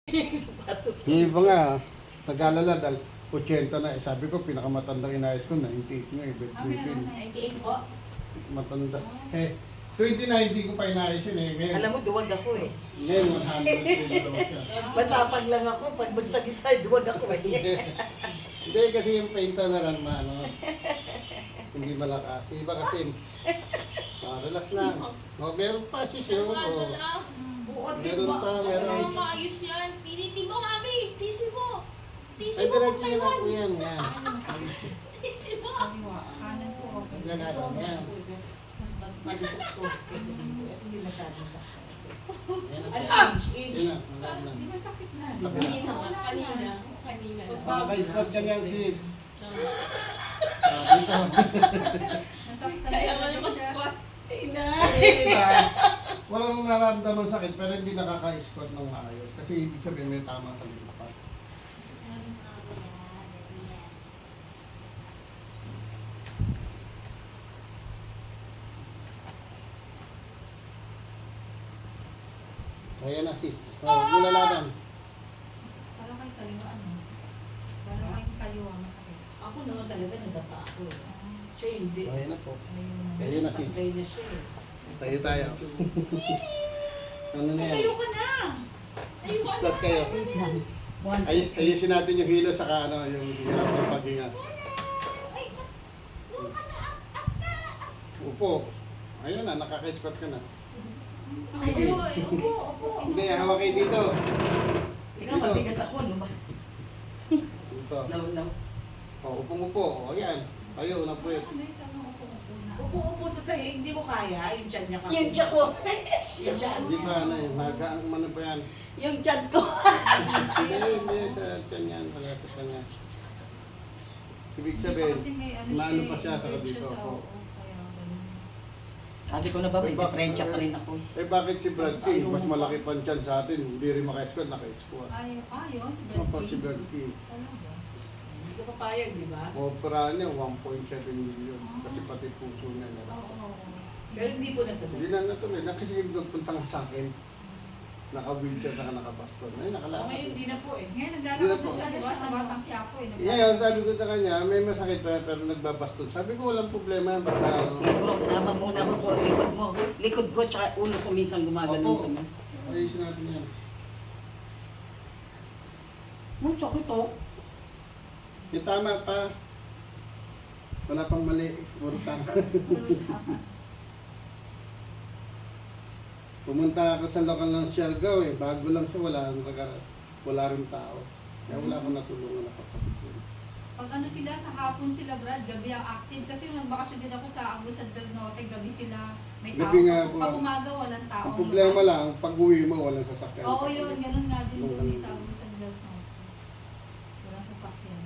Sapatos ko. Yung iba nga, nag-alala dahil 80 na. Eh, sabi ko, pinakamatandang inayos ko, 98 nga. Meron na. 98 po. Matanda. Eh, 2019 ko pa inayos yun eh. Ngayon, Alam mo, duwag ako eh. ngayon 100 daw siya. Matapag lang ako. Pag magsakit tayo, duwag ako eh. Hindi kasi yung painter na rin hindi malakas. Iba kasi, relax lang. Oh, meron pa si Sio. Bukod Meron pa, meron. Maayos yan. Pinitin mo kami. Tisi mo. Tisi Ay, mo diretso kung yun Taiwan. ako yan. Yan. Tisi mo. Kaliwa. Kanan po. Okay. Gagawa yan. Mas malikot ko. Kasi hindi masyado sakit. Yan Ano, na. inch? Yan na. Wala na. Hindi masakit na. Kanina. Kanina. Kanina. Makaka-spot ka niyan, sis. Tama. Dito. Nasaktan Kaya na mo na siya. mag-squat. Ina. Diba? Walang nararamdaman sakit pero hindi nakaka-squat ng maayos. Kasi ibig sabihin may tama sa lipat. Ayan na sis. Mula laban. Parang kay kaliwa ano. Parang kay kaliwa masakit. Ako naman talaga nadapa ako eh. Siya hindi. Ayan na po. Ayun. Ayan na sis. Patay na siya eh. Tayo tayo. Ano na yan? Tayo ka na. Tayo ka Squat na. kayo. One. Ayusin natin yung hilo saka yung hirap ng paghinga. Doon ka sa up ka. Upo. Ayun na, nakaka-squat ka na. Upo, upo, upo. Hindi, hawak kayo dito. Ikaw, mabigat ako, ano ba? Dito. No, no. O, upong-upo. O, yan. Tayo, napuwit. Upo-upo sa sa'yo, hindi mo kaya. Yung tiyan niya kasi. Yung tiyan ko. Yung tiyan. Hindi pa, ano eh. Magaan ano pa yan. Yung tiyan ko. Hindi, sa tiyan yan. Wala sa kanya. Ibig sabihin, maano pa siya sa dito. O. Sabi ko na ba, may diferensya pa rin ako. Eh, bakit si Brad King, mas malaki pa tiyan sa atin, hindi rin maka-squat, naka-squat. Ayun, Ano pa si Brad King? Talaga. Hindi ka papayag, di ba? Opera niya, 1.7 million. Kasi pati puso niya na. Oo. Pero hindi po natuloy. Hindi na natuloy. Nakasige nagpunta nga sa akin. Naka-wheelchair saka naka-baston. Ay, nakalakad. Ngayon, hindi na po eh. Ngayon, Hindi na naglalakad po. na siya, di ba? Sa Batang Quiapo eh. Ngayon, sabi ko sa kanya, may masakit pa pero nagbabaston. Sabi ko, walang problema. Basta, Siguro, sama muna mo ko ang likod mo. Likod ko, tsaka ulo ko minsan gumagano Opo. ko. ayusin natin yan. Sakit to. Yung tama pa. Wala pang mali. Puro tama. Pumunta ako sa lokal ng Siargao eh. Bago lang siya, wala rin tao. Kaya wala akong natulungan na kapatid. Pag ano sila, sa hapon sila, Brad, gabi ang active. Kasi nung nagbakasyon din ako sa Agusan del Norte, gabi sila, may tao. Gabi nga po. Pag umaga, walang tao. Ang problema lang, pag uwi mo, walang sasakyan. Oo, yun. Ganun nga din Nung doon ano. sa Agusan del Norte. Walang sasakyan.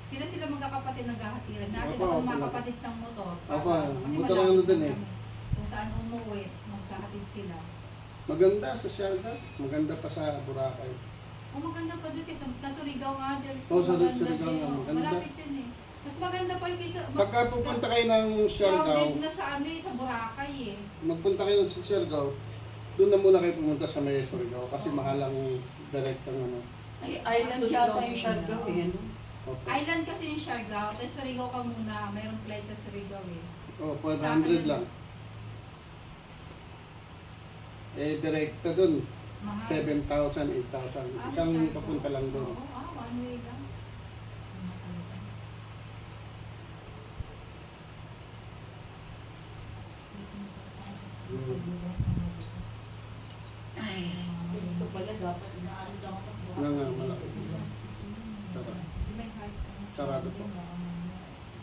Sila magkakapatid nagkakatiran. Natin Opo, ako opo. mga kapatid ng motor. Opo, Kasi motor malayo ang ano dun eh. kami. Kung saan umuwi, magkakatid sila. Maganda sa Siargao. Maganda pa sa Boracay. Oh, maganda pa doon kasi sa Surigao nga del Oo, sa maganda Surigao din, nga, oh. maganda. Malapit yun eh. Mas maganda pa yung kaysa... Pagka pupunta kayo ng Siargao, crowded na sa ano eh, sa Boracay eh. magpunta kayo sa Siargao, doon na muna kayo pumunta sa may Surigao kasi mahal ang direct ang ano. Ay, island yata yung Siargao eh. Ano? Opo. Island kasi yung Siargao, tapos Surigao ka muna, mayroong flight sa Surigao eh. Oh, Sa akin 400 lang. Eh, direkta doon, Mahal. 7,000, 8,000. Ah, Isang Siargao. papunta lang doon. Oo, one way lang. Ay, gusto pala dapat inaano lang ako sa Nga nga, malaki. Sarap. Sarado po.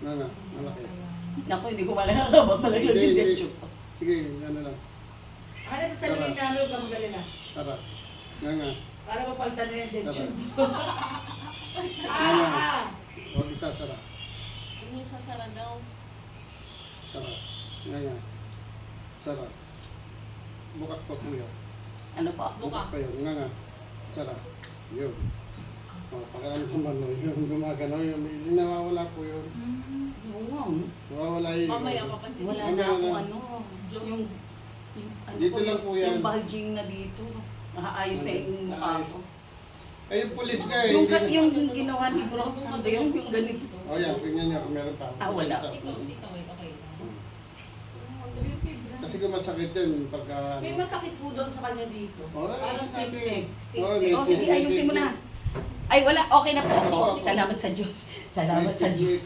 Nga nga, malaki. Naku, hindi ko malakakabang malaglag Hindi, yung hindi. detyo. Sige, ano lang. Ano sa sarili namin, huwag kang magalala. Sarap. Nga nga. Para mapalitan na yung detyo. Nga nga. Huwag isasara. Yung sasara daw. Sarap. Nga nga. Sarap. Bukat pa po yun. Ano pa? Bukas pa yun. Nga nga. Sarap. Yun. O, pakiramdaman mo. Yung gumagano. Yung nawawala po yun. Oo nga. Nawawala yun. Mamaya papansin. Wala Ano, na akong ano? ano. Yung Dito lang po yan. Yung bulging na dito. Nakaayos na yung mukha ko. Ay, yung pulis ka eh. Yung, hindi- yung ginawa ni Bro, ano ba yun? Yung ganito. Oh, yan. Tingnan niya kung meron pa. Wala. Ikaw, okay lang. Kasi kung masakit yun pagka... May masakit po doon sa kanya dito. Oh, Parang sabi. stiff neck. Stiff Oh, neck. O, sige, ayusin mo na. Ay, wala. Okay na po. Salamat sa Diyos. Salamat sa Diyos.